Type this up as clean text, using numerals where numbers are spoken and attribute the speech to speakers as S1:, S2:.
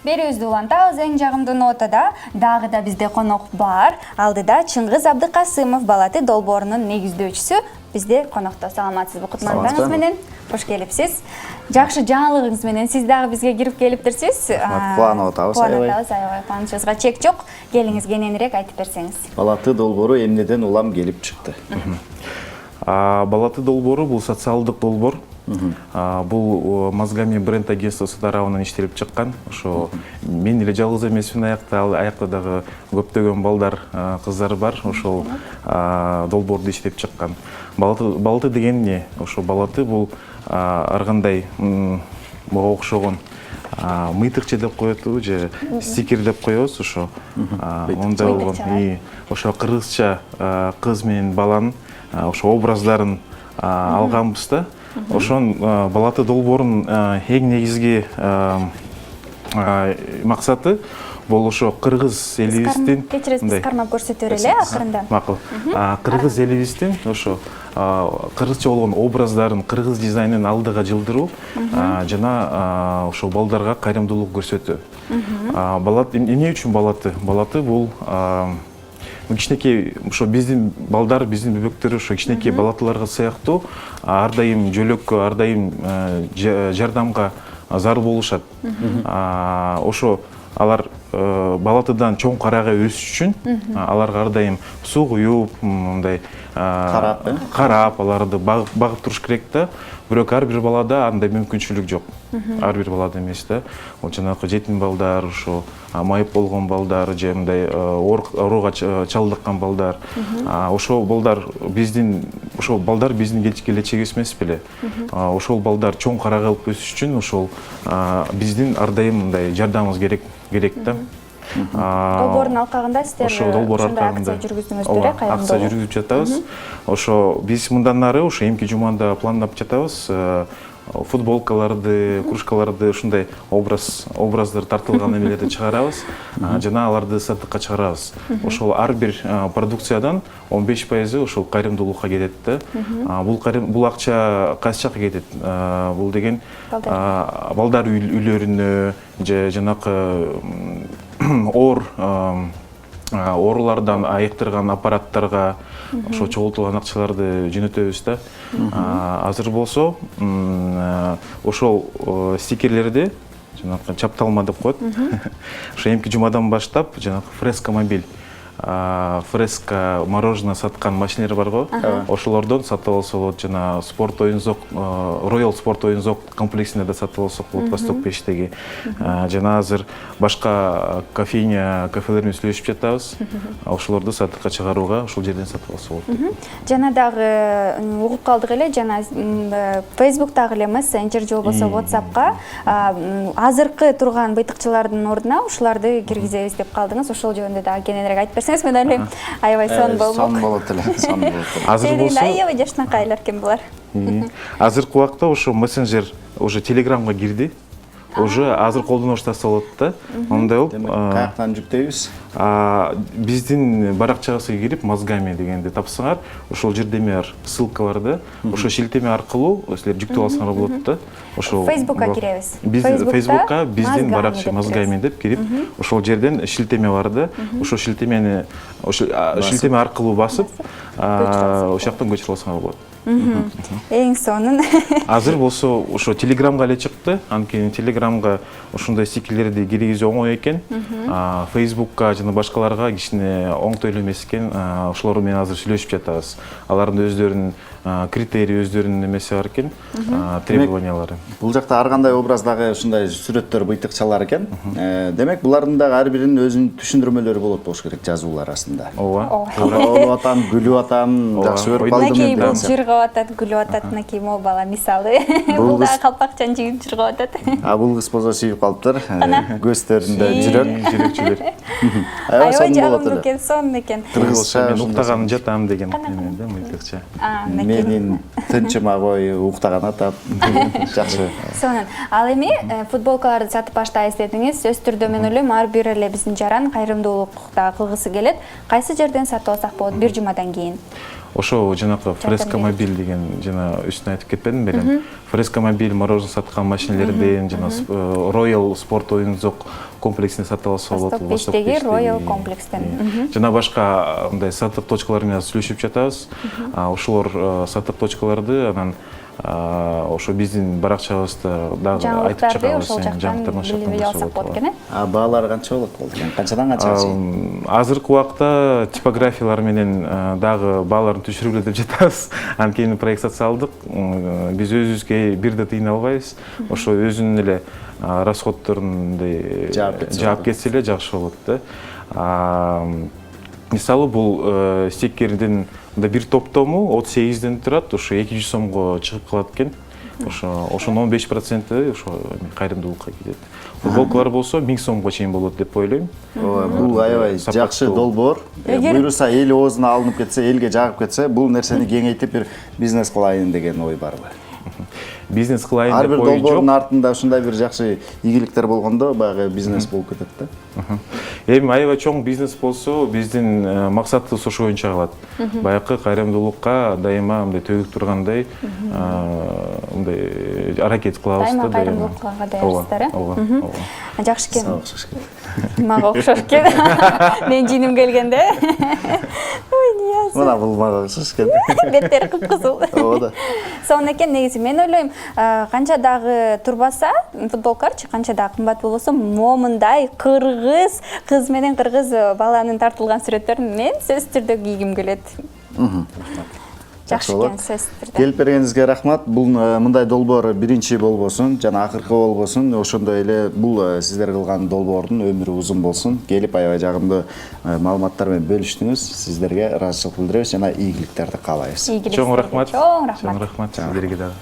S1: Берүүбүздү улантабыз эң жагымдуу нотада. Дагы да бизде конок бар. Алдыда Чыңгыз Абдыкасымов, Балаты долбоорунун негиздөөчүсү бизде конокто. Саламатсызбы Кутмандаңыз менен? Кош келипсиз. Жакшы жаңылыгыңыз менен сиз дагы бизге кирип келиптирсиз.
S2: Кубанып атабыз.
S1: Аябай кубанычыбызга чек жок. Келиңиз кененирээк айтып берсеңиз.
S2: Балаты долбоору эмнеден улам келип чыкты?
S3: Балаты долбоору бул социалдык долбоор. Бул Мозгами бренд агентствосу тарабынан иштелип чыккан. Ошо мен эле жалгыз эмесмин, аякта дагы көптөгөн балдар, кыздар бар. Ошол долбоорду иштеп чыккан. Балаты деген эмне? Ошо балаты бул ар кандай буга окшогон мыйтыкчы деп коетубу же стикер деп коебуз. Ошо ондай болгон. Ошо кыргызча кыз менен баланын ошо образдарын алганбыз да. Ошон Балаты долбоорунун эң негизги максаты бул ошо кыргыз элибиздин
S1: кечиресиз, кармап көрсөтө эле акырында.
S3: Макул. Кыргыз элибиздин ошо кыргызча болгон образдарын, кыргыз дизайнын алдыга жылдыруу жана ошо балдарга кайрымдуулук көрсөтүү. Балаты эмне үчүн балаты? Балаты бул кичинекей ошо биздин балдар, биздин бөбөктөр ошо кичинекей балатыларга сыяктуу ар дайым жөлөккө, ар дайым жардамга зар болушат. Ошо алар балатыдан чоң карага өсүш үчүн аларга ар дайым суу куюп, мындай карап, аларды багып туруш керек да. Бирок ар бир балада андай мүмкүнчүлүк жок. Ар бир балада эмес да. Ол жанагы жетим балдар, ошо майып болгон балдар, же мындай ооруга чалдыккан балдар. Ошол балдар биздин келечегибиз эмес беле. Ошол балдар чоң карага кылып өсүш үчүн ошол биздин ар дайым мындай жардамыбыз керек да.
S1: Долбоордун алкагында сиздер ушундай акция жүргүздүңүздөр, кайрымдуулук
S3: акция жүргүзүп жатабыз. Ошо биз мындан ары ошо эмки жумада пландап жатабыз. Футболкаларды, кружкаларды, ушундай образдар тартылган эмелерди чыгарабыз, жана аларды сатыкка чыгарабыз. Ошол ар бир продукциядан 15% ошол кайрымдуулукка кетет да. Бул акча кайсы жака кетет? Бул деген балдар үйлөрүнө же жанакы оорулардан айыктырган аппараттарга ошо чогултулган акчаларды жөнөтөбүз да. Азыр болсо ошол стикерлерди жанагы чапталма деп коет. Ошо эмки жумадан баштап жанагы фреска мобиль, фреска мороженое саткан машиналар бар го. Ошолордон сатып алса болот. Жана спорт оюн-зок, Royal спорт оюн-зок комплексинде да сатып алсак болот, Восток Бештеги. Жана азыр башка кафелер менен сүйлөшүп жатабыз. Ошолорду сатыкка чыгарууга ошол жерден сатып алса болот.
S1: Жана дагы угуп калдык эле, жана Facebook'тагы эле мессенджер же болбосо WhatsApp'ка азыркы турган быйтыкчылардын ордуна ушуларды киргизебиз деп калдыңыз. Ошол жөнүндө дагы кененирээк айтып берсеңиз, мен ойлойм, аябай сон болмок.
S2: Сон болот эле, сон болот.
S3: Азыр болсо
S1: аябай жашынакайлар экен булар.
S3: Азыркы убакта ошо мессенджер уже Телеграмга кирди. Уже азыр колдоно баштаса болот да. Андай болуп,
S2: каяктан жүктөйбүз?
S3: Биздин баракчабызга кирип Мозгами дегенди тапсаңар, ошол жерде бар, ссылка бар да. Ошо шилтеме аркылуу силер жүктөп алсаңар болот да. Ошол
S1: Facebook'ка киребиз.
S3: Facebook'ка биздин баракча Мозгами деп кирип, ошол жерден шилтеме бар да. Ошо шилтеме аркылуу басып, ошол жактан көчүрүп алсаңар болот.
S1: Эң сонун.
S3: Азыр болсо ошо Телеграмга эле чыкты. Анткени Телеграмга ошондой стикерлерди киргизүү оңой экен. Facebook'ка жана башкаларга кичине оңтой эле эмес экен. Ошолор менен азыр сүйлөшүп жатабыз. Алардын өздөрүнүн критерий, өздөрүнүн эмеси бар экен, требованиялары.
S2: Бул жакта ар кандай образдагы ушундай сүрөттөр, быйтыкчалар экен. Демек, булардын дагы ар биринин өзүнүн түшүндүрмөлөрү болот болуш керек жазуулар арасында.
S3: Ооба.
S2: Болуп атам, күлүп атам, жакшы көрүп калдым
S1: деп. Бул жыргап атат, күлүп атат, мынакей могу бала мисалы. Бул да калпакчан жигит жыргап атат.
S2: Бул кыз болсо сүйүп калыптыр. Көздөрүндө жүрөк.
S1: Аябай жагымдуу экен, сонун экен.
S3: Кыргызча мен уктаганын жатам деген да, мыйтыкча.
S2: Менин тынчыма кой, уктаган атап. Жакшы.
S1: Сонун. Ал эми футболкаларды сатып баштайбыз дедиңиз. Сөзтүрдө мен ойлойм, ар бир эле биздин жаран кайрымдуулукта кылгысы келет. Кайсы жерден сатып алсак болот бир жумадан кийин?
S3: ошо жанакы фрескомобиль деген жана үстүнө айтып кетпедим белем. Фрескомобиль мороженое саткан машинелерден жана Royal спорт оюн-зок комплексине сатып алса болот.
S1: Восток бештеги Royal комплекстен.
S3: Жана башка мындай сатып точкалар менен сүйлөшүп жатабыз. Ошолор сатып точкаларды анан ошо биздин баракчабызда дагы айтып чыгабыз.
S1: Ошол жактан билип алсак болот экен.
S2: Баалары канча болот болду? Канчадан канчага чейин?
S3: Азыркы убакта типографиялар менен дагы бааларын түшүрүп эле деп жатабыз. Анткени проект салдык. Биз өзүбүзгө бир да тыйына албайбыз. Ошо өзүнүн эле расходдорун жаап кетсе эле жакшы болот да. Мисалы бул стикердин бир топтому 38ден турат, ошо 200 сомго чыгып калат экен. Ошонун 15% ошо кайрымдуулукка кетет. Футболкалар болсо 1000 сомго чейин болот деп ойлойм.
S2: Бул аябай жакшы долбоор. Буйруса эл оозуна алынып кетсе, элге жагып кетсе, бул нерсени кеңейтип бир бизнес кылайын деген ой барбы?
S3: Бизнес кылайын
S2: деп
S3: ой жок.
S2: Ар бир долбоордун артында ушундай бир жакшы ийгиликтер болгондо баягы бизнес болуп кетет да.
S3: Эми аябай чоң бизнес болсо, биздин максатыбыз ошо боюнча калат. Баягы кайрымдуулукка дайыма мындай төгүп тургандай мындай аракет кылабыз да.
S1: Дайыма кайрымдуулукка даярсыздар, э? Жакшы экен. Мага окшош экен. Мен жиним келгенде. Ой, Нияз.
S2: Мына бул мага окшош экен.
S1: Беттери кыпкызыл.
S2: Ооба.
S1: Сонун экен негизи. Мен ойлойм, канча дагы турбаса, футболкаларчы канча дагы кымбат болбосо, момундай кыргыз кыз менен кыргыз баланын тартылган сүрөттөрүн мен сөзсүз түрдө кийгим келет. Жакшы экен сөзсүз түрдө.
S2: Келип бергениңизге рахмат. Бул мындай долбоор биринчи болбосун, жана акыркы болбосун. Ошондой эле бул сиздер кылган долбоордун өмүрү узун болсун. Келип аябай жагымдуу маалыматтар менен бөлүштүңүз. Сиздерге ыраазычылык билдиребиз жана ийгиликтерди каалайбыз.
S3: Чоң рахмат.
S1: Чоң рахмат.
S3: Чоң рахмат сиздерге дагы.